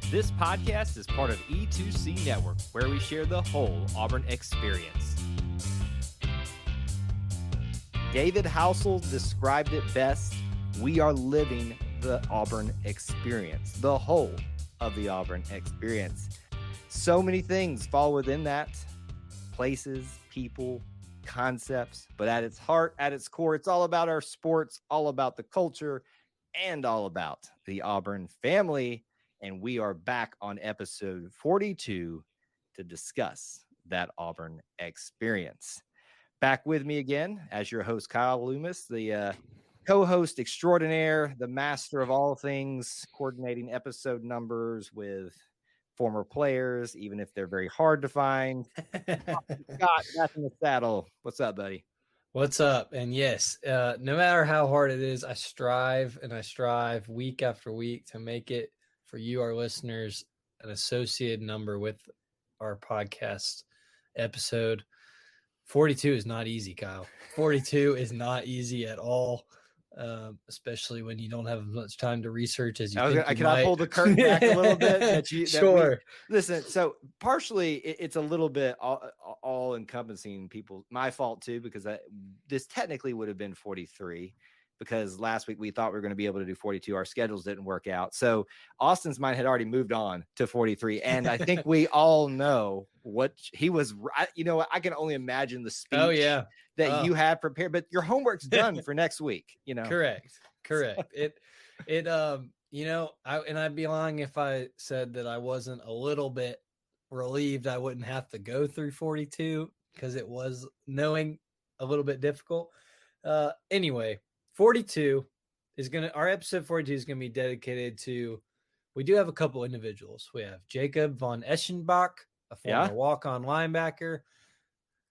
This podcast is part of E2C Network, where we share the whole Auburn experience. David Housel described it best. We are living the Auburn experience, the whole of the Auburn experience. So many things fall within that: places, people, concepts, but at its heart, at its core, it's all about our sports, all about the culture, and all about the Auburn family. And we are back on episode 42 to discuss that Auburn experience. Back with me again as your host, Kyle Loomis, the co-host extraordinaire, the master of all things, coordinating episode numbers with former players, even if they're very hard to find. Scott, back in the saddle. What's up, buddy? What's up? And yes, no matter how hard it is, I strive week after week to make it for you, our listeners, an associated number with our podcast episode. 42 is not easy, Kyle. 42 is not easy at all, especially when you don't have as much time to research as you think you Can might. I pull the curtain back a little bit? Sure. Listen, so partially it's a little bit all encompassing people. My fault too, because this technically would have been 43. Because last week we thought we were going to be able to do 42. Our schedules didn't work out. So Austin's mind had already moved on to 43. And I think we all know what he was. You know, I can only imagine the speech that you had prepared, but your homework's done for next week. You know, correct. You know, I'd be lying if I said that I wasn't a little bit relieved I wouldn't have to go through 42 because it was knowing a little bit difficult. Anyway. 42 is our episode 42 is going to be dedicated to, we do have a couple individuals. We have Jacob von Eschenbach, a former walk-on linebacker,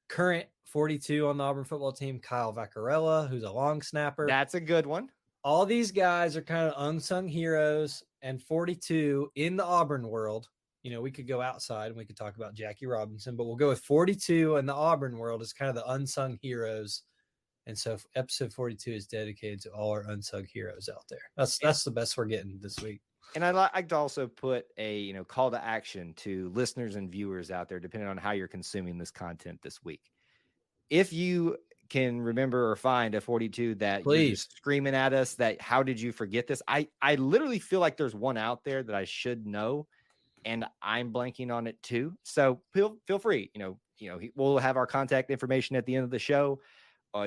current 42 on the Auburn football team, Kyle Vaccarella, who's a long snapper. That's a good one. All these guys are kind of unsung heroes, and 42 in the Auburn world, you know, we could go outside and we could talk about Jackie Robinson, but we'll go with 42 in the Auburn world as kind of the unsung heroes. And so episode 42 is dedicated to all our unsung heroes out there. That's the best we're getting this week. And I'd like to also put a call to action to listeners and viewers out there, depending on how you're consuming this content this week. If you can remember or find a 42 that you're just screaming at us that how did you forget this? I literally feel like there's one out there that I should know, and I'm blanking on it too. So feel free. We'll have our contact information at the end of the show.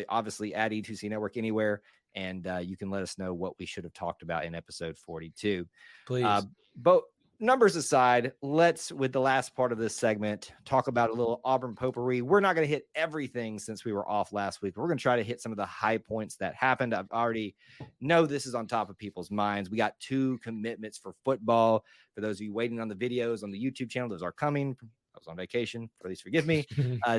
Obviously at E2C Network anywhere, and you can let us know what we should have talked about in episode 42. Please. But numbers aside, let's, with the last part of this segment, talk about a little Auburn potpourri. We're not going to hit everything since we were off last week. We're going to try to hit some of the high points that happened. I've already know this is on top of people's minds. We got 2 commitments for football. For those of you waiting on the videos on the YouTube channel, those are coming. I was on vacation, please forgive me.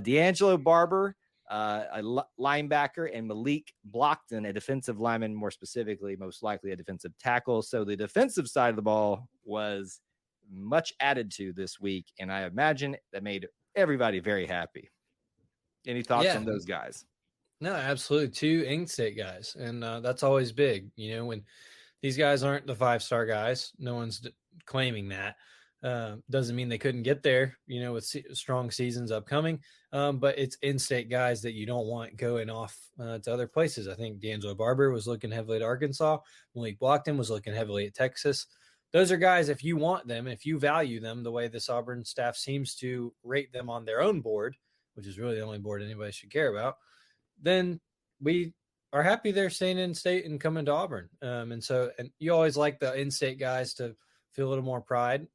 D'Angelo Barber, a linebacker, and Malik Blockton, a defensive lineman, more specifically, most likely a defensive tackle. So the defensive side of the ball was much added to this week, and I imagine that made everybody very happy. Any thoughts on those guys? No, absolutely. 2 in-state guys, and that's always big. You know, when these guys aren't the 5-star guys, no one's claiming that. Doesn't mean they couldn't get there, with strong seasons upcoming. But it's in-state guys that you don't want going off to other places. I think D'Angelo Barber was looking heavily at Arkansas. Malik Blockton was looking heavily at Texas. Those are guys, if you want them, if you value them the way this Auburn staff seems to rate them on their own board, which is really the only board anybody should care about, then we are happy they're staying in state and coming to Auburn. And you always like the in-state guys to feel a little more pride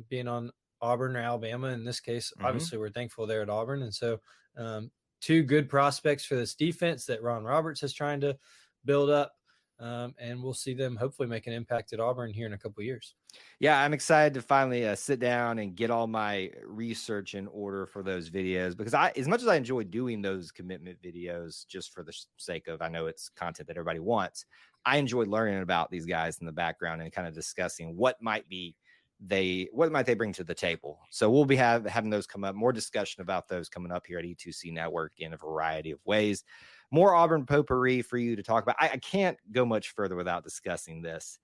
being on Auburn or Alabama. In this case, obviously we're thankful they're at Auburn. And so 2 good prospects for this defense that Ron Roberts is trying to build up. And we'll see them hopefully make an impact at Auburn here in a couple of years. Yeah, I'm excited to finally sit down and get all my research in order for those videos, because as much as I enjoy doing those commitment videos just for the sake of, I know it's content that everybody wants, I enjoy learning about these guys in the background and kind of discussing what might they bring to the table. So we'll be having those come up, more discussion about those coming up here at E2C Network in a variety of ways. More Auburn potpourri for you to talk about. I can't go much further without discussing this.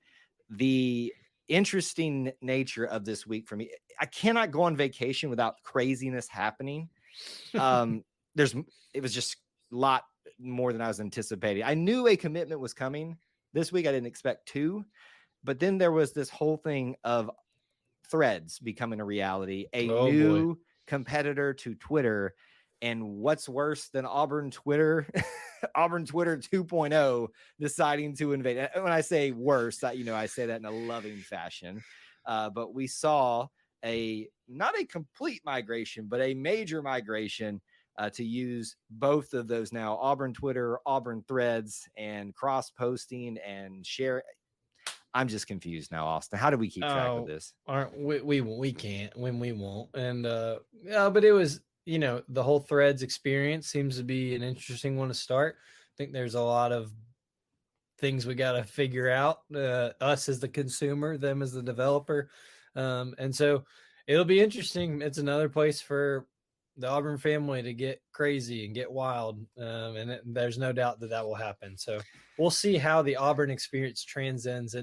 The interesting nature of this week for me. I cannot go on vacation without craziness happening. There's it was just a lot more than I was anticipating. I knew a commitment was coming this week. I didn't expect two, but then there was this whole thing of Threads becoming a reality, a Oh boy. new competitor to Twitter. And what's worse than Auburn Twitter, Auburn Twitter 2.0 deciding to invade? When I say worse, I say that in a loving fashion. But we saw not a complete migration, but a major migration to use both of those now: Auburn Twitter, Auburn Threads, and cross posting and share. I'm just confused now, Austin. How do we keep track of this? Aren't we can't when we won't. And yeah, but it was, the whole Threads experience seems to be an interesting one to start. I think there's a lot of things we got to figure out, us as the consumer, them as the developer. And so it'll be interesting. It's another place for the Auburn family to get crazy and get wild. And there's no doubt that will happen. So we'll see how the Auburn experience transcends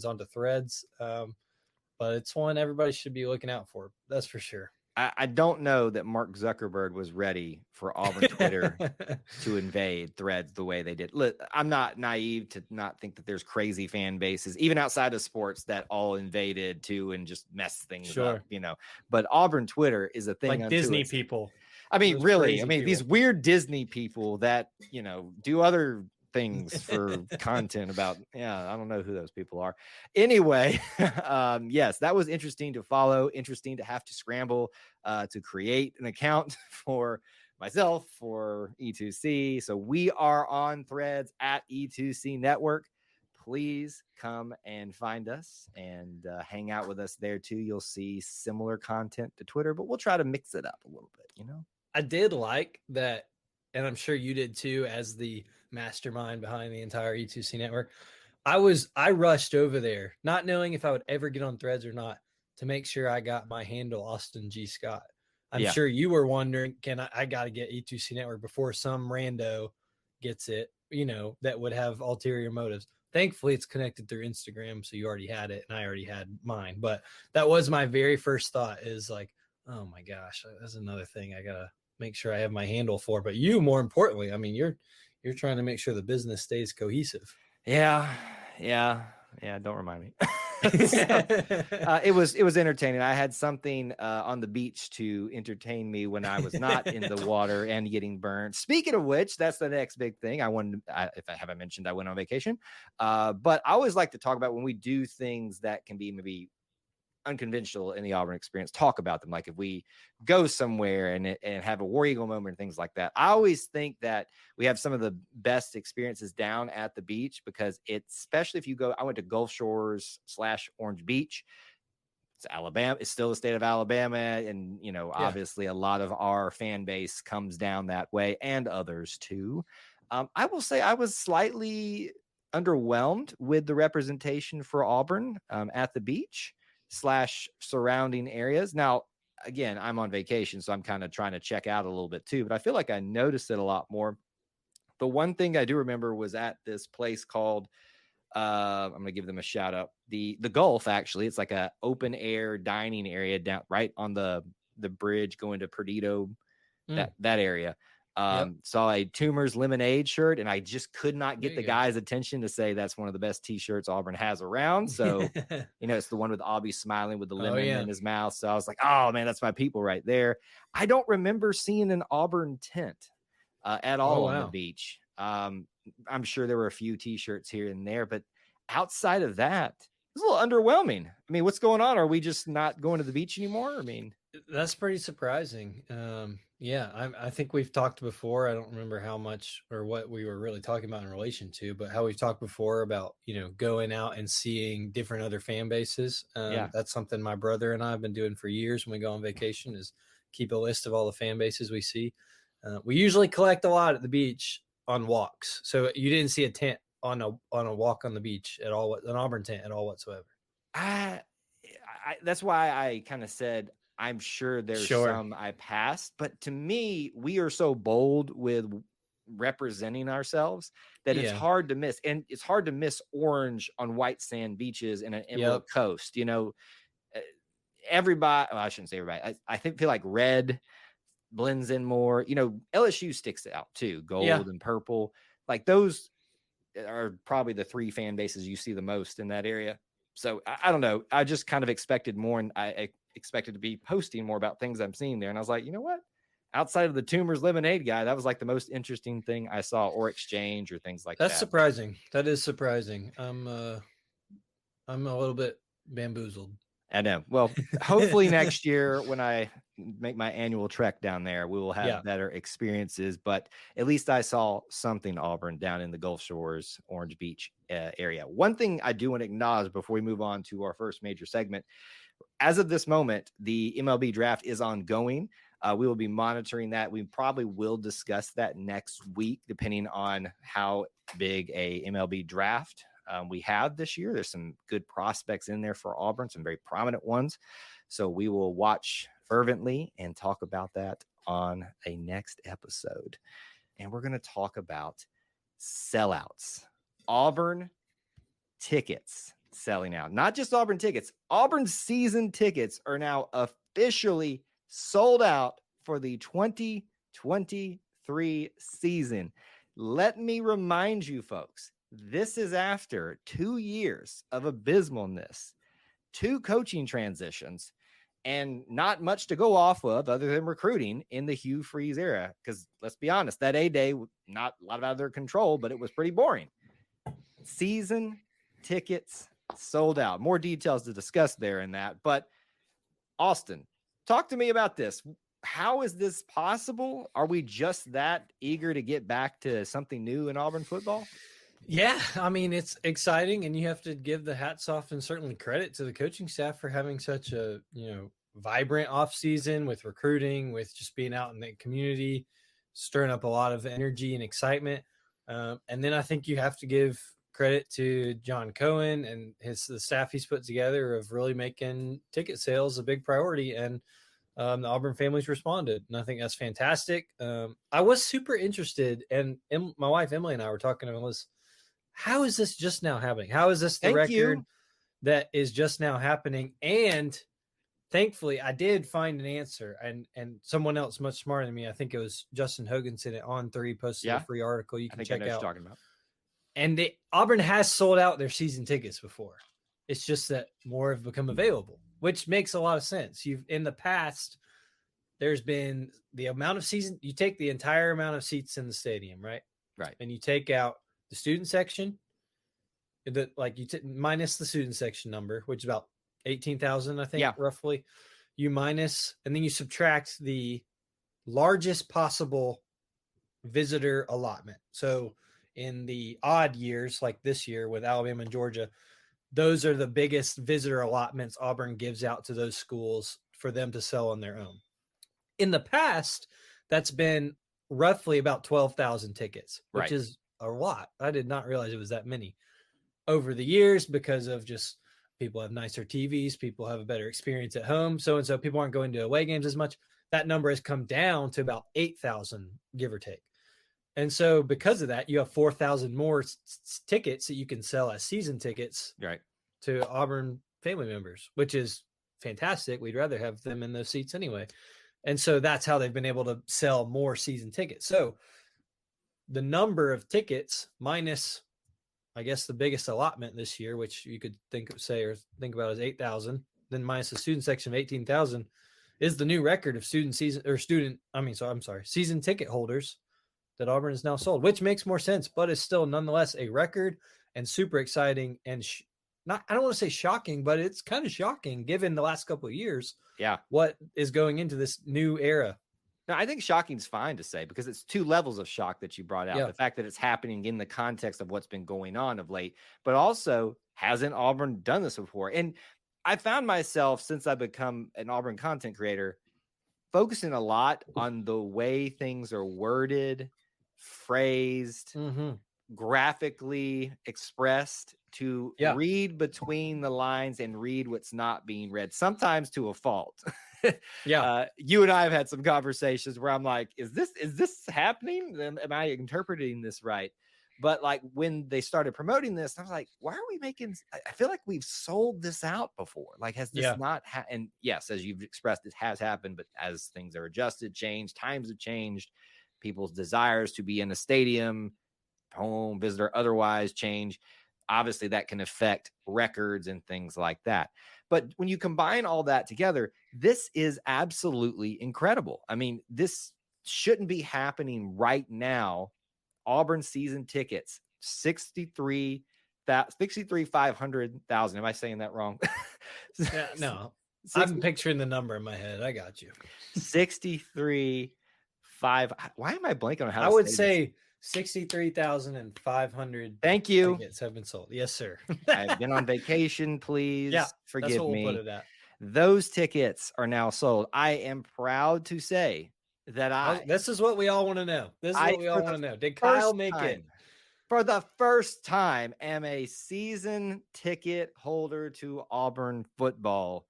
onto Threads. But it's one everybody should be looking out for. That's for sure. I don't know that Mark Zuckerberg was ready for Auburn Twitter to invade Threads the way they did. Look, I'm not naive to not think that there's crazy fan bases, even outside of sports, that all invaded too and just mess things up, But Auburn Twitter is a thing like Disney people. I mean, really, people. These weird Disney people that, do other things for content about, I don't know who those people are. Anyway, yes, that was interesting to follow, interesting to have to scramble to create an account for myself, for E2C. So we are on Threads at E2C Network. Please come and find us and hang out with us there too. You'll see similar content to Twitter, but we'll try to mix it up a little bit, I did like that, and I'm sure you did too, as the mastermind behind the entire E2C network. I rushed over there, not knowing if I would ever get on Threads or not, to make sure I got my handle Austin G. Scott. I'm sure you were wondering, I got to get E2C network before some rando gets it, that would have ulterior motives. Thankfully, it's connected through Instagram, so you already had it, and I already had mine. But that was my very first thought, is like, oh my gosh, that's another thing I gotta make sure I have my handle for. But you, more importantly, you're trying to make sure the business stays cohesive. Yeah. Don't remind me. It was entertaining. I had something on the beach to entertain me when I was not in the water and getting burned. Speaking of which, that's the next big thing. If I haven't mentioned, I went on vacation. But I always like to talk about when we do things that can be maybe unconventional in the Auburn experience, talk about them. Like if we go somewhere and have a War Eagle moment and things like that. I always think that we have some of the best experiences down at the beach, because especially if you go, I went to Gulf Shores / Orange Beach. It's Alabama. It's still the state of Alabama. And, obviously a lot of our fan base comes down that way, and others too. I will say I was slightly underwhelmed with the representation for Auburn at the beach / surrounding areas. Now, again, I'm on vacation, so I'm kind of trying to check out a little bit too, but I feel like I noticed it a lot more. The one thing I do remember was at this place called, I'm going to give them a shout out. The Gulf, actually. It's like a open air dining area down right on the bridge going to Perdido, that area. Saw a Tumors Lemonade shirt, and I just could not get the guy's attention to say that's one of the best t-shirts Auburn has around. So, it's the one with Aubie smiling with the lemon in his mouth. So I was like, oh man, that's my people right there. I don't remember seeing an Auburn tent at all on the beach. I'm sure there were a few t-shirts here and there, but outside of that, it's a little underwhelming. What's going on? Are we just not going to the beach anymore? That's pretty surprising. I think we've talked before. I don't remember how much or what we were really talking about in relation to, but how we've talked before about, going out and seeing different other fan bases. That's something my brother and I have been doing for years when we go on vacation, is keep a list of all the fan bases we see. We usually collect a lot at the beach on walks. So you didn't see a tent on a walk on the beach at all, an Auburn tent at all whatsoever. That's why I kind of said, I'm sure there's some I passed, but to me, we are so bold with representing ourselves that it's Yeah. hard to miss. And it's hard to miss orange on white sand beaches in an emerald Yep. coast. Uh, everybody, well, I shouldn't say everybody. I feel like red blends in more. LSU sticks out too, Yeah. gold and purple. Like those are probably the three fan bases you see the most in that area. So I don't know. I just kind of expected more, and I expected to be posting more about things I'm seeing there. And I was like, you know what? Outside of the Tumors Lemonade guy, that was like the most interesting thing I saw, or exchange or things like That's that. surprising. That is surprising. I'm a little bit bamboozled. I know. Well, hopefully next year when I make my annual trek down there, we will have better experiences. But at least I saw something Auburn down in the Gulf Shores, Orange Beach area. One thing I do want to acknowledge before we move on to our first major segment, as of this moment, the MLB draft is ongoing. We will be monitoring that. We probably will discuss that next week, depending on how big a MLB draft we have this year. There's some good prospects in there for Auburn, some very prominent ones. So we will watch fervently and talk about that on a next episode. And we're going to talk about sellouts. Auburn tickets selling out. Not just Auburn tickets. Auburn season tickets are now officially sold out for the 2023 season. Let me remind you, folks, this is after 2 years of abysmalness, 2 coaching transitions, and not much to go off of other than recruiting in the Hugh Freeze era. Because let's be honest, that A-Day, not a lot out of their control, but it was pretty boring. Season tickets sold out. More details to discuss there in that. But Austin, talk to me about this. How is this possible? Are we just that eager to get back to something new in Auburn football? Yeah, I mean, it's exciting, and you have to give the hats off and certainly credit to the coaching staff for having such a, vibrant off season with recruiting, with just being out in the community, stirring up a lot of energy and excitement. And then I think you have to give credit to John Cohen and the staff he's put together of really making ticket sales a big priority. And the Auburn families responded, and I think that's fantastic. I was super interested, and my wife Emily and I were talking about this. How is this just now happening? How is this the record that is just now happening? And thankfully, I did find an answer, and someone else much smarter than me. I think it was Justin Hoganson at On3 posted a free article you can check out. Talking about. And Auburn has sold out their season tickets before. It's just that more have become available, which makes a lot of sense. In the past, there's been the amount of season. You take the entire amount of seats in the stadium, right? Right. And you take out the student section, minus the student section number, which is about 18,000, I think, roughly. You minus, and then you subtract the largest possible visitor allotment. So in the odd years, like this year with Alabama and Georgia, those are the biggest visitor allotments Auburn gives out to those schools for them to sell on their own. In the past, that's been roughly about 12,000 tickets, which is a lot. I did not realize it was that many over the years because of just people have nicer TVs, people have a better experience at home. So people aren't going to away games as much. That number has come down to about 8,000, give or take. And so because of that, you have 4,000 more tickets that you can sell as season tickets to Auburn family members, which is fantastic. We'd rather have them in those seats anyway. And so that's how they've been able to sell more season tickets. So the number of tickets minus, I guess, the biggest allotment this year, which you could think about as 8,000, then minus the student section of 18,000, is the new record of season ticket holders that Auburn has now sold, which makes more sense, but is still nonetheless a record and super exciting and I don't want to say shocking, but it's kind of shocking given the last couple of years. Yeah. What is going into this new era? No, I think shocking's fine to say because it's 2 levels of shock that you brought out. Yeah. The fact that it's happening in the context of what's been going on of late, but also hasn't Auburn done this before? And I found myself, since I've become an Auburn content creator, focusing a lot on the way things are worded, phrased, graphically expressed to read between the lines and read what's not being read, sometimes to a fault. Yeah. You and I have had some conversations where I'm like, is this happening? Am I interpreting this right? But like when they started promoting this, I was like, why are we making? I feel like we've sold this out before. Like, has this Yeah. not? And yes, as you've expressed, it has happened. But as things are adjusted, changed, times have changed, people's desires to be in a stadium, home visitor, otherwise change. Obviously, that can affect records and things like that. But when you combine all that together, this is absolutely incredible. I mean, this shouldn't be happening right now. Auburn season tickets, 500,000. Am I saying that wrong? Yeah. No, I'm 60, picturing the number in my head. I got you. 63, 5. Why am I blanking on how I to would say this? say 63,500 Thank you. tickets have been sold. Yes, sir. I've been on vacation. Please Yeah, that's forgive what we'll put me. it at. Those tickets are now sold. I am proud to say that This is what we all want to know. This is what we for all the want to know. Did Kyle first make it? time, for the first time, am a season ticket holder to Auburn football.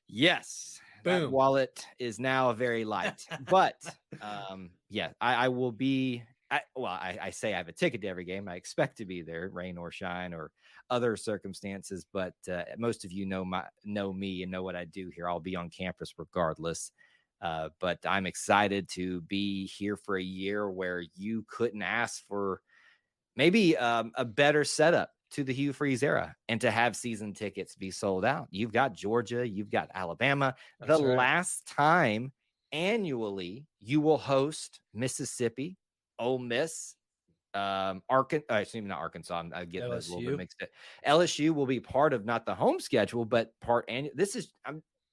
Yes, that Boom. wallet is now very light. But yeah, I will be. I say I have a ticket to every game. I expect to be there, rain or shine or other circumstances. But most of you know me and know what I do here. I'll be on campus regardless. But I'm excited to be here for a year where you couldn't ask for maybe a better setup to the Hugh Freeze era and to have season tickets be sold out. You've got Georgia, you've got Alabama. That's right. Last time annually you will host Mississippi, Ole Miss, Arkansas. Not Arkansas. I'm getting those a little bit mixed up. LSU will be part of not the home schedule, but this is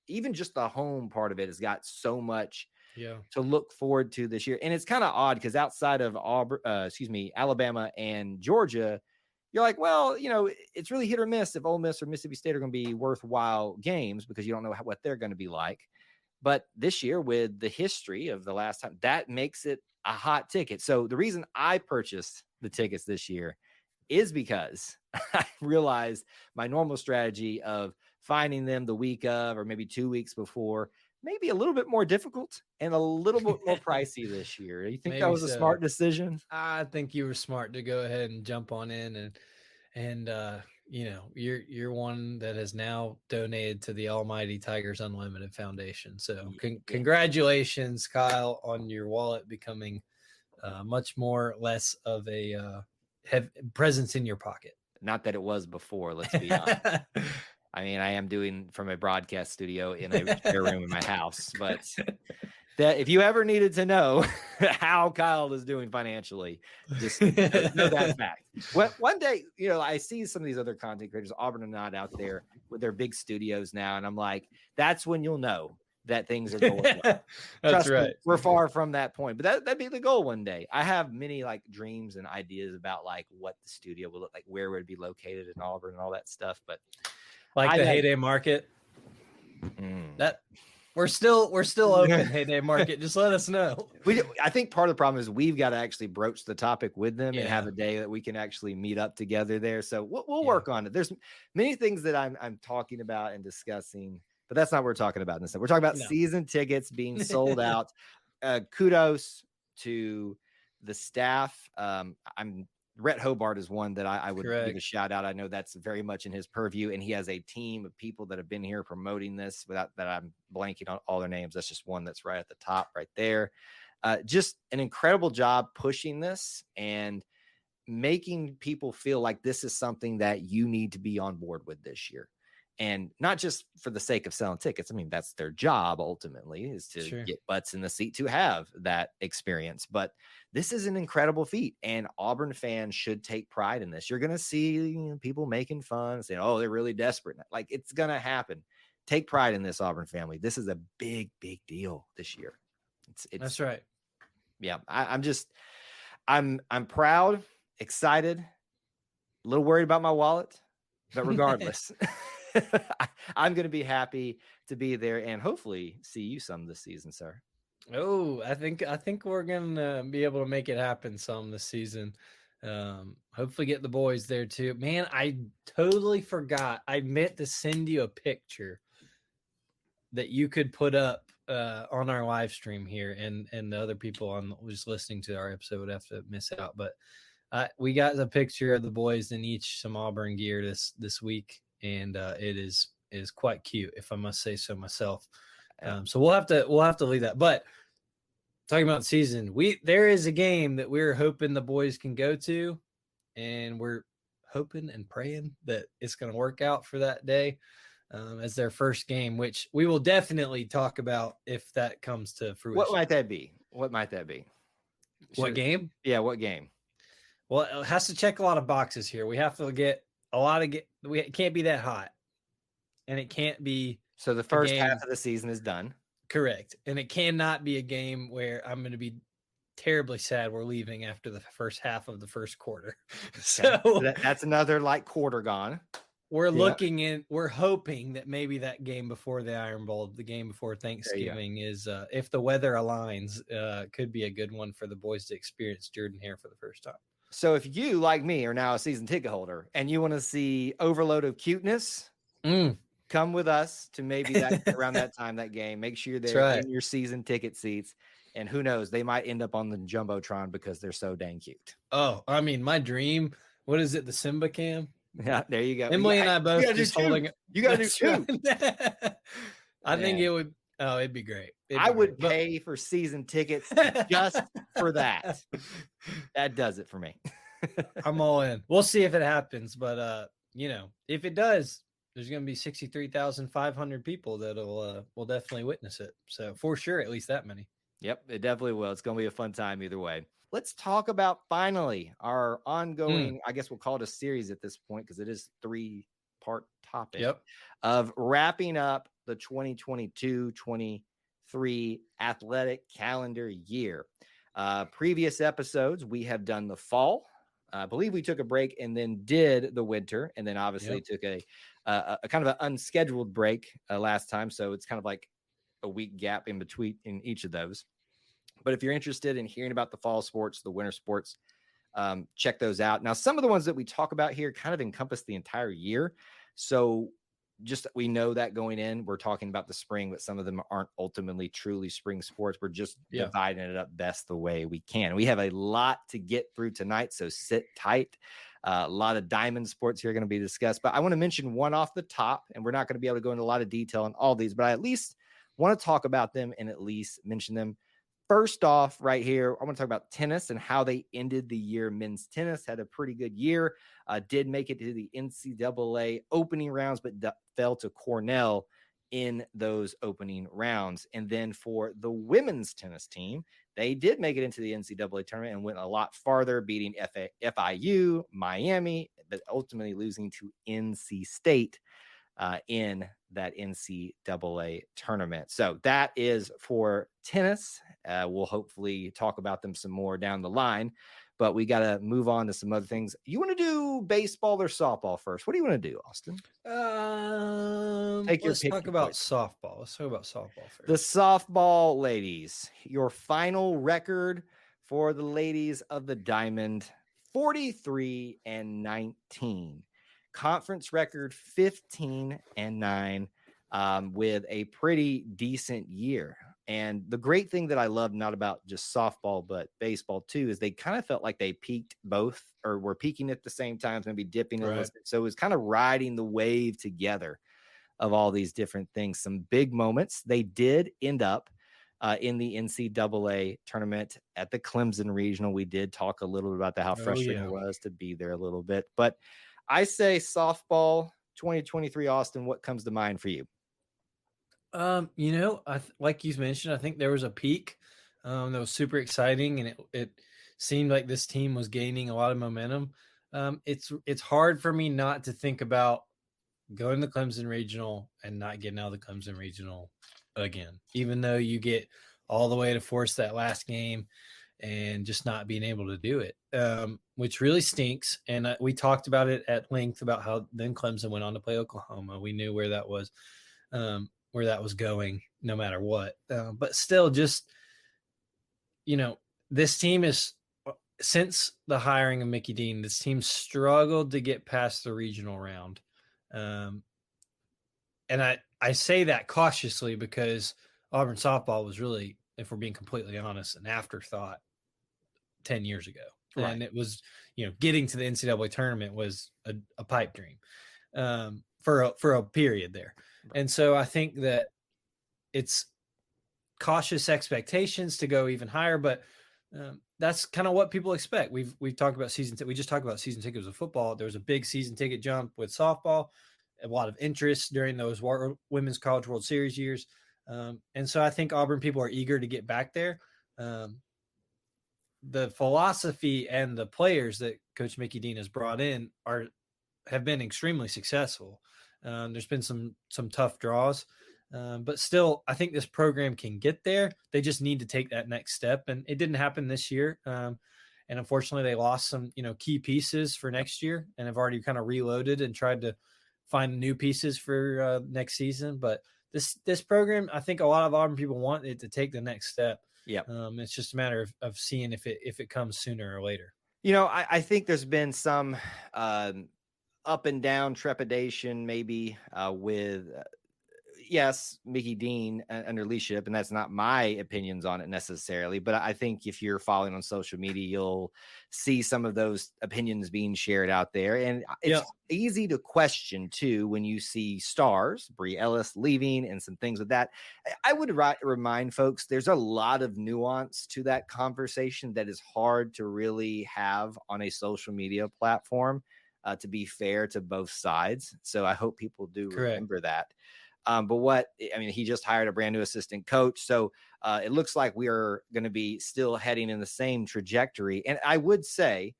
even just the home part of it has got so much to look forward to this year. And it's kind of odd because outside of Alabama and Georgia, you're like, well, it's really hit or miss if Ole Miss or Mississippi State are going to be worthwhile games because you don't know what they're going to be like. But this year, with the history of the last time, that makes it a hot ticket. So the reason I purchased the tickets this year is because I realized my normal strategy of finding them the week of or maybe 2 weeks before maybe a little bit more difficult and a little bit more pricey this year. You think Maybe that was a smart decision? I think you were smart to go ahead and jump on in and you're one that has now donated to the Almighty Tigers Unlimited Foundation. So congratulations, Kyle, on your wallet becoming much more less of a presence in your pocket. Not that it was before, let's be honest. I mean, I am doing from a broadcast studio in a spare room in my house, but that if you ever needed to know how Kyle is doing financially, just know that fact. One day, I see some of these other content creators, Auburn and not out there with their big studios now, and I'm like, that's when you'll know that things are going well. That's right. We're far from that point, but that'd be the goal one day. I have many dreams and ideas about what the studio will look like, where would it be located in Auburn and all that stuff, but the Heyday Market. That we're still open. Heyday Market. Just let us know. I think part of the problem is we've got to actually broach the topic with them and have a day that we can actually meet up together there. So we'll work on it. There's many things that I'm talking about and discussing, but that's not what we're talking about in this. We're talking about season tickets being sold out. Kudos to the staff. Rhett Hobart is one that I would give a shout out. I know that's very much in his purview, and he has a team of people that have been here promoting this without that I'm blanking on all their names. That's just one that's right at the top right there. Just an incredible job pushing this and making people feel like this is something that you need to be on board with this year. And not just for the sake of selling tickets. I mean, that's their job ultimately, is to get butts in the seat to have that experience. But this is an incredible feat, and Auburn fans should take pride in this. You're going to see people making fun, saying, oh, they're really desperate. Like, it's going to happen. Take pride in this, Auburn family. This is a big, big deal this year. It's That's right. Yeah, I'm proud, excited, a little worried about my wallet, but regardless. I'm going to be happy to be there and hopefully see you some this season, sir. Oh, I think we're going to be able to make it happen some this season. Hopefully get the boys there too. Man, I totally forgot. I meant to send you a picture that you could put up on our live stream here, and the other people on just listening to our episode would have to miss out. But we got a picture of the boys in each some Auburn gear this week, and it is quite cute, if I must say so myself. So we'll have to leave that. But talking about the season, there is a game that we're hoping the boys can go to, and we're hoping and praying that it's going to work out for that day as their first game, which we will definitely talk about if that comes to fruition. What might that be? What game? Yeah, what game? Well, it has to check a lot of boxes here. We have to get a lot of it can't be that hot, and it can't be. So the first half of the season is done. Correct. And it cannot be a game where I'm going to be terribly sad we're leaving after the first half of the first quarter. Okay. So that's another quarter gone. We're we're hoping that maybe that game before the Iron Bowl, the game before Thanksgiving is, if the weather aligns, could be a good one for the boys to experience Jordan Hare for the first time. So if you, like me, are now a season ticket holder and you want to see overload of cuteness, come with us to maybe around that time, that game. Make sure you're there in your season ticket seats. And who knows, they might end up on the Jumbotron because they're so dang cute. Oh, I mean, my dream, what is it, the Simba cam? Yeah, there you go. Emily and I both just holding it. You got to do two. I think it would, it'd be great. I would pay for season tickets just for that. That does it for me. I'm all in. We'll see if it happens. But, if it does, there's going to be 63,500 people that will definitely witness it. So for sure, at least that many. Yep, it definitely will. It's going to be a fun time either way. Let's talk about finally our ongoing, I guess we'll call it a series at this point because it is 3-part topic of wrapping up the 2022-23 athletic calendar year. Previous episodes, we have done the fall. I believe we took a break and then did the winter, and then obviously took a kind of an unscheduled break last time. So it's kind of like a week gap in between in each of those. But if you're interested in hearing about the fall sports, the winter sports, check those out. Now, some of the ones that we talk about here kind of encompass the entire year. So just we know that going in, we're talking about the spring, but some of them aren't ultimately truly spring sports. We're just dividing it up best the way we can. We have a lot to get through tonight, so sit tight. A lot of diamond sports here are going to be discussed, but I want to mention one off the top, and we're not going to be able to go into a lot of detail on all these, but I at least want to talk about them and at least mention them. First off, right here, I want to talk about tennis and how they ended the year. Men's tennis had a pretty good year, did make it to the NCAA opening rounds, but fell to Cornell in those opening rounds. And then for the women's tennis team, they did make it into the NCAA tournament and went a lot farther, beating FIU, Miami, but ultimately losing to NC State in that NCAA tournament. So that is for tennis. We'll hopefully talk about them some more down the line, but we got to move on to some other things. You want to do baseball or softball first? What do you want to do, Austin? Let's talk about softball. Let's talk about softball first. The softball ladies, your final record for the ladies of the Diamond, 43-19. Conference record 15-9, with a pretty decent year. And the great thing that I love, not about just softball, but baseball too, is they kind of felt like they peaked both, or were peaking at the same time, maybe dipping a little bit. So it was kind of riding the wave together of all these different things. Some big moments. They did end up in the NCAA tournament at the Clemson Regional. We did talk a little bit about how frustrating it was to be there a little bit, but I say softball 2023, Austin, what comes to mind for you? Like you mentioned, I think there was a peak that was super exciting, and it seemed like this team was gaining a lot of momentum. It's hard for me not to think about going to the Clemson Regional and not getting out of the Clemson Regional again, even though you get all the way to force that last game and just not being able to do it, which really stinks. And we talked about it at length about how then Clemson went on to play Oklahoma. We knew where that was going no matter what. But still, just, this team is, since the hiring of Mickey Dean, this team struggled to get past the regional round. and I say that cautiously because Auburn softball was really, if we're being completely honest, an afterthought 10 years ago. Right. And it was, getting to the NCAA tournament was a pipe dream for a period there. Right. And so I think that it's cautious expectations to go even higher, but that's kind of what people expect. We've talked about we just talked about season tickets of football. There was a big season ticket jump with softball, a lot of interest during those Women's College World Series years. And so I think Auburn people are eager to get back there. The philosophy and the players that Coach Mickey Dean has brought in have been extremely successful. There's been some tough draws, but still, I think this program can get there. They just need to take that next step, and it didn't happen this year. And unfortunately, they lost some key pieces for next year, and have already kind of reloaded and tried to find new pieces for next season. But this program, I think a lot of Auburn people want it to take the next step. Yeah. It's just a matter of seeing if it comes sooner or later. I think there's been some up and down trepidation, maybe with yes, Mickey Dean under leadership, and that's not my opinions on it necessarily, but I think if you're following on social media, you'll see some of those opinions being shared out there, and it's easy to question too when you see stars, Bree Ellis leaving, and some things with that. I would remind folks there's a lot of nuance to that conversation that is hard to really have on a social media platform. To be fair to both sides, so I hope people do remember that. But he just hired a brand new assistant coach. So it looks like we are going to be still heading in the same trajectory. And I would say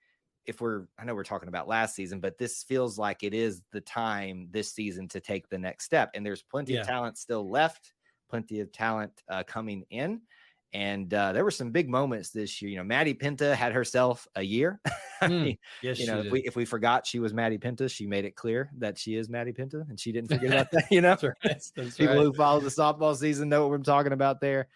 I know we're talking about last season, but this feels like it is the time this season to take the next step. And there's plenty of talent still left, plenty of talent coming in. And there were some big moments this year. Maddie Pinta had herself a year. Yes, if we forgot she was Maddie Pinta, she made it clear that she is Maddie Pinta, and she didn't forget about that. That's People right. who follow the softball season know what we're talking about there.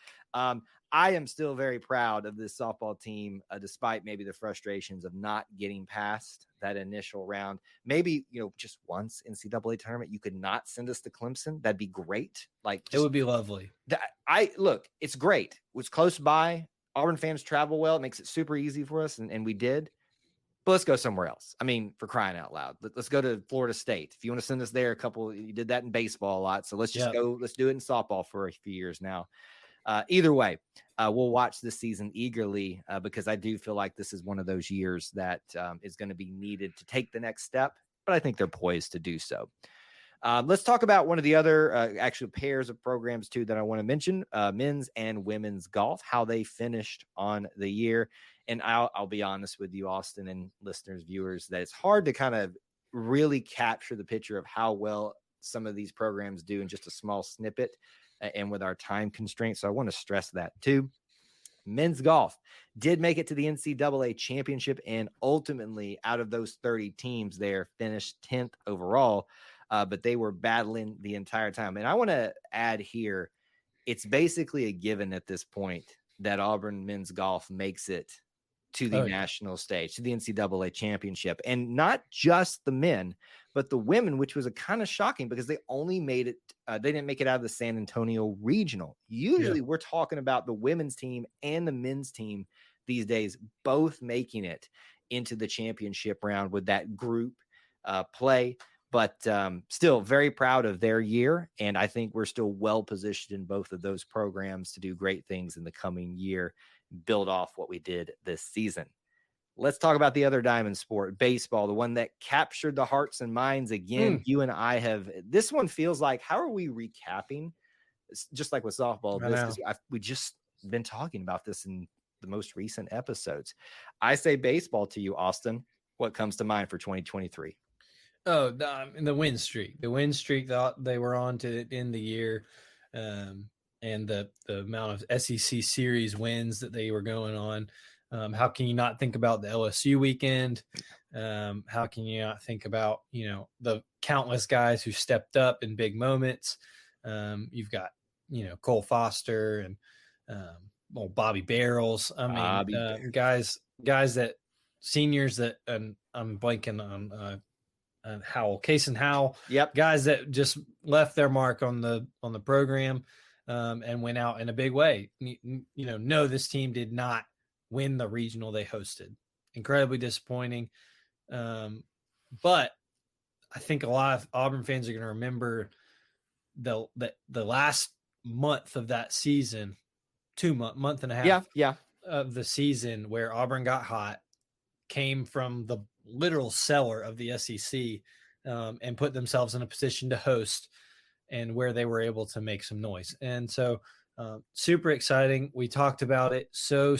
I am still very proud of this softball team, despite maybe the frustrations of not getting past that initial round. Maybe, just once NCAA tournament, you could not send us to Clemson. That'd be great. It would be lovely. It's great. It was close by. Auburn fans travel well. It makes it super easy for us, and we did. But let's go somewhere else. For crying out loud. Let's go to Florida State. If you want to send us there, you did that in baseball a lot. So let's just go. Let's do it in softball for a few years now. Either way, we'll watch this season eagerly because I do feel like this is one of those years that is going to be needed to take the next step. But I think they're poised to do so. Let's talk about one of the other actual pairs of programs, too, that I want to mention, men's and women's golf, how they finished on the year. And I'll be honest with you, Austin, and listeners, viewers, that it's hard to kind of really capture the picture of how well some of these programs do in just a small snippet and with our time constraints. So I want to stress that, too. Men's golf did make it to the NCAA championship, and ultimately, out of those 30 teams there, finished 10th overall. But they were battling the entire time. And I want to add here, it's basically a given at this point that Auburn men's golf makes it to the national stage, to the NCAA championship. And not just the men, but the women, which was a kind of shocking because they only made it, they didn't make it out of the San Antonio regional. Usually we're talking about the women's team and the men's team these days, both making it into the championship round with that group play. But still very proud of their year. And I think we're still well positioned in both of those programs to do great things in the coming year, build off what we did this season. Let's talk about the other diamond sport, baseball, the one that captured the hearts and minds again. You and I have, this one feels like, how are we recapping? It's just like with softball, we just been talking about this in the most recent episodes. I say baseball to you, Austin. What comes to mind for 2023? Oh, the win streak. The win streak that they were on to end the year, and the amount of SEC series wins that they were going on. How can you not think about the LSU weekend? How can you not think about, the countless guys who stepped up in big moments? You've got, Cole Foster and Bobby Barrels. Guys that seniors that, and I'm blanking on Howell, Case and Howell, Yep. guys that just left their mark on the program, and went out in a big way. No, this team did not win the regional they hosted. Incredibly disappointing. But I think a lot of Auburn fans are going to remember the last month of that season, month and a half Yeah. of the season where Auburn got hot, came from the literal cellar of the SEC, and put themselves in a position to host, and where they were able to make some noise. And so super exciting. We talked about it so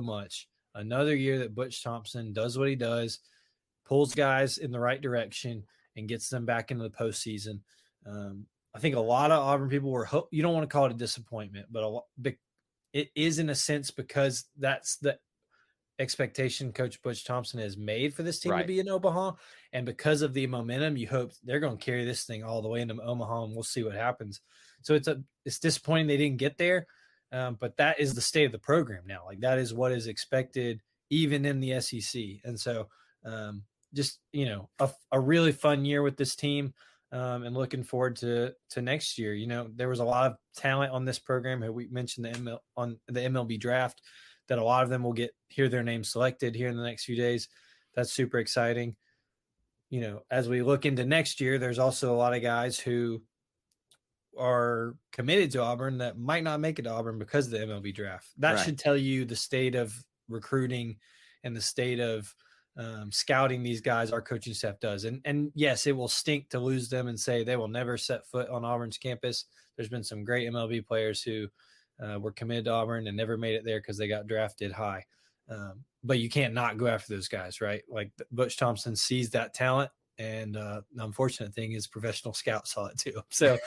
much. Another year that Butch Thompson does what he does, pulls guys in the right direction and gets them back into the postseason. I think a lot of Auburn people were, you don't want to call it a disappointment, but it is in a sense, because that's the expectation Coach Butch Thompson has made for this team to be in Omaha. And because of the momentum, you hope they're going to carry this thing all the way into Omaha, and we'll see what happens. So it's disappointing they didn't get there. But that is the state of the program now. Like, that is what is expected even in the SEC. And so just, a really fun year with this team, and looking forward to next year. There was a lot of talent on this program. We mentioned on the MLB draft, that a lot of them will hear their names selected here in the next few days. That's super exciting. As we look into next year, there's also a lot of guys who are committed to Auburn that might not make it to Auburn because of the MLB draft. That should tell you the state of recruiting and the state of scouting these guys our coaching staff does. And yes, it will stink to lose them and say they will never set foot on Auburn's campus. There's been some great MLB players who were committed to Auburn and never made it there because they got drafted high. But you can't not go after those guys, right? Like, Butch Thompson sees that talent, and the unfortunate thing is professional scouts saw it too. So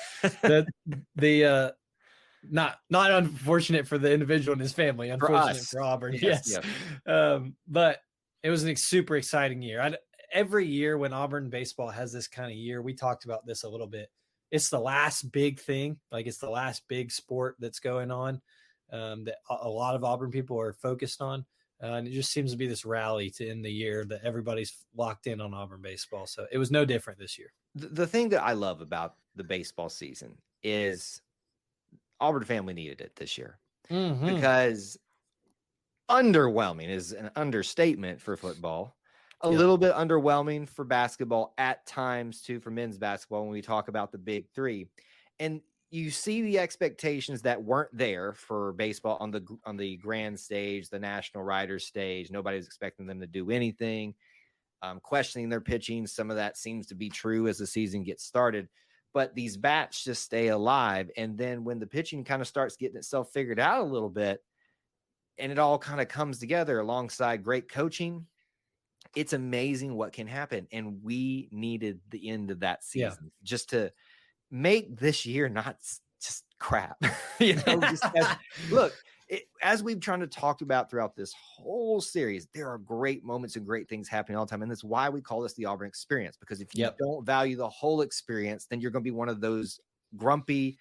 not unfortunate for the individual and his family, unfortunate for Auburn. Yes. But it was a super exciting year. Every year when Auburn baseball has this kind of year, we talked about this a little bit. It's the last big thing. Like, it's the last big sport that's going on, that a lot of Auburn people are focused on. And it just seems to be this rally to end the year that everybody's locked in on Auburn baseball. So it was no different this year. The thing that I love about the baseball season is Auburn Family needed it this year, because underwhelming is an understatement for football. A little bit underwhelming for basketball at times too, for men's basketball, when we talk about the big three. And you see the expectations that weren't there for baseball on the grand stage, the national writers stage. Nobody's expecting them to do anything, questioning their pitching. Some of that seems to be true as the season gets started, but these bats just stay alive. And then when the pitching kind of starts getting itself figured out a little bit, and it all kind of comes together alongside great coaching, it's amazing what can happen. And we needed the end of that season just to make this year not just crap. Look, as we've trying to talk about throughout this whole series, there are great moments and great things happening all the time. And that's why we call this the Auburn experience, because if you don't value the whole experience, then you're going to be one of those grumpy,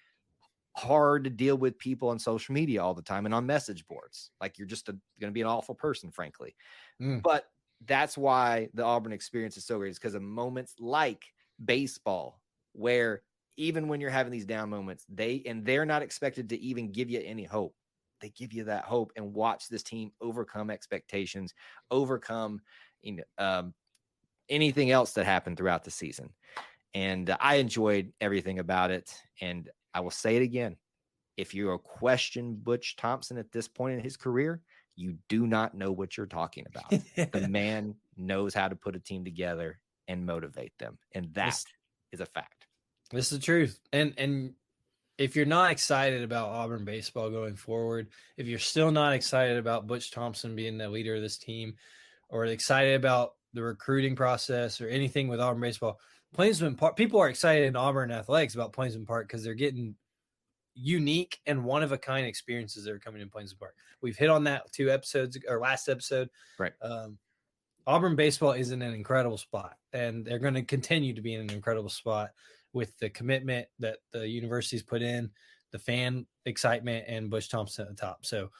hard to deal with people on social media all the time and on message boards. Like, you're just going to be an awful person, frankly. But that's why the Auburn experience is so great, is because of moments like baseball, where even when you're having these down moments, they're not expected to even give you any hope. They give you that hope, and watch this team overcome expectations, overcome anything else that happened throughout the season. And I enjoyed everything about it. And I will say it again. If you question Butch Thompson at this point in his career, you do not know what you're talking about. The man knows how to put a team together and motivate them. And that is a fact. This is the truth. And if you're not excited about Auburn baseball going forward, if you're still not excited about Butch Thompson being the leader of this team, or excited about the recruiting process or anything with Auburn baseball, Plainsman Park, people are excited in Auburn athletics about Plainsman Park because they're getting unique and one-of-a-kind experiences that are coming in Plainsman Park. We've hit on that 2 episodes or last episode. Right. Auburn baseball is in an incredible spot, and they're going to continue to be in an incredible spot with the commitment that the university's put in, the fan excitement, and Butch Thompson at the top. So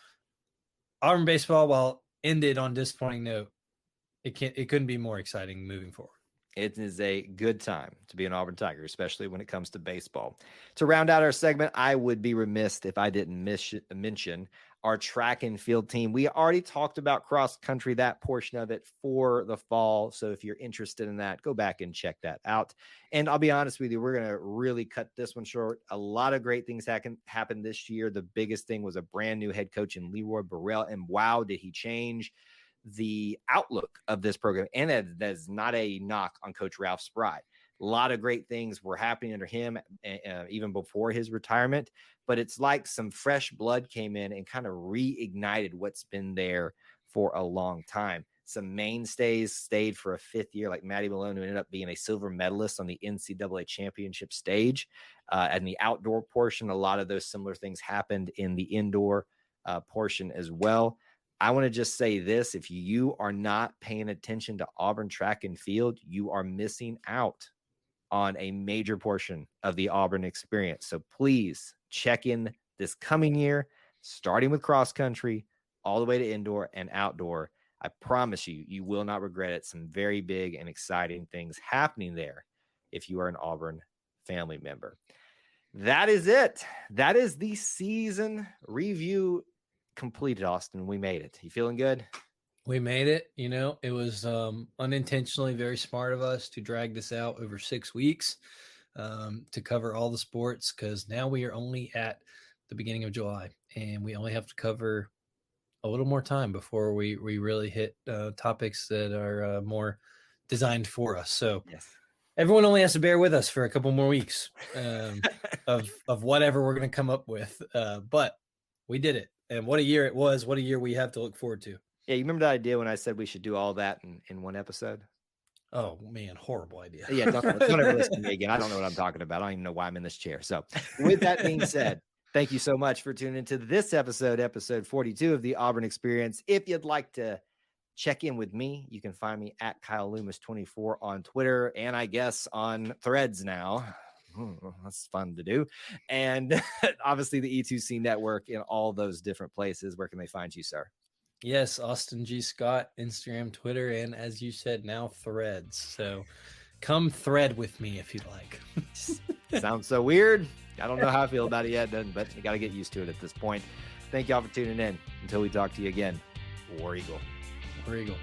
Auburn baseball, while ended on a disappointing note, it couldn't be more exciting moving forward. It is a good time to be an Auburn Tiger, especially when it comes to baseball. To round out our segment, I would be remiss if I didn't mention our track and field team. We already talked about cross country, that portion of it for the fall. So if you're interested in that, go back and check that out. And I'll be honest with you, we're going to really cut this one short. A lot of great things happened this year. The biggest thing was a brand new head coach in Leroy Burrell. And wow, did he change the outlook of this program. And that's not a knock on Coach Ralph Spry. A lot of great things were happening under him even before his retirement, but it's like some fresh blood came in and kind of reignited what's been there for a long time. Some mainstays stayed for a fifth year, like Maddie Malone, who ended up being a silver medalist on the NCAA championship stage. And the outdoor portion, a lot of those similar things happened in the indoor portion as well. I want to just say this: if you are not paying attention to Auburn track and field, you are missing out on a major portion of the Auburn experience. So please check in this coming year, starting with cross country, all the way to indoor and outdoor. I promise you, you will not regret it. Some very big and exciting things happening there if you are an Auburn family member. That is it. That is the season review completed, Austin. We made it. You feeling good? We made it. You know, it was unintentionally very smart of us to drag this out over 6 weeks to cover all the sports, because now we are only at the beginning of July and we only have to cover a little more time before we really hit topics that are more designed for us. So yes, everyone only has to bear with us for a couple more weeks of whatever we're going to come up with. But we did it. And what a year it was. What a year we have to look forward to. Yeah, you remember that idea when I said we should do all that in one episode? Oh, man, horrible idea. Yeah, don't ever listen to me again. I don't know what I'm talking about. I don't even know why I'm in this chair. So with that being said, thank you so much for tuning into this episode 42 of the Auburn Experience. If you'd like to check in with me, you can find me at Kyle Loomis 24 on Twitter, and I guess on Threads now. That's fun to do. And obviously the E2C network in all those different places. Where can they find you, sir? Yes, Austin G. Scott, Instagram, Twitter, and as you said, now Threads. So come thread with me if you'd like. Sounds so weird. I don't know how I feel about it yet, but you got to get used to it at this point. Thank y'all for tuning in. Until we talk to you again, War Eagle. War Eagle.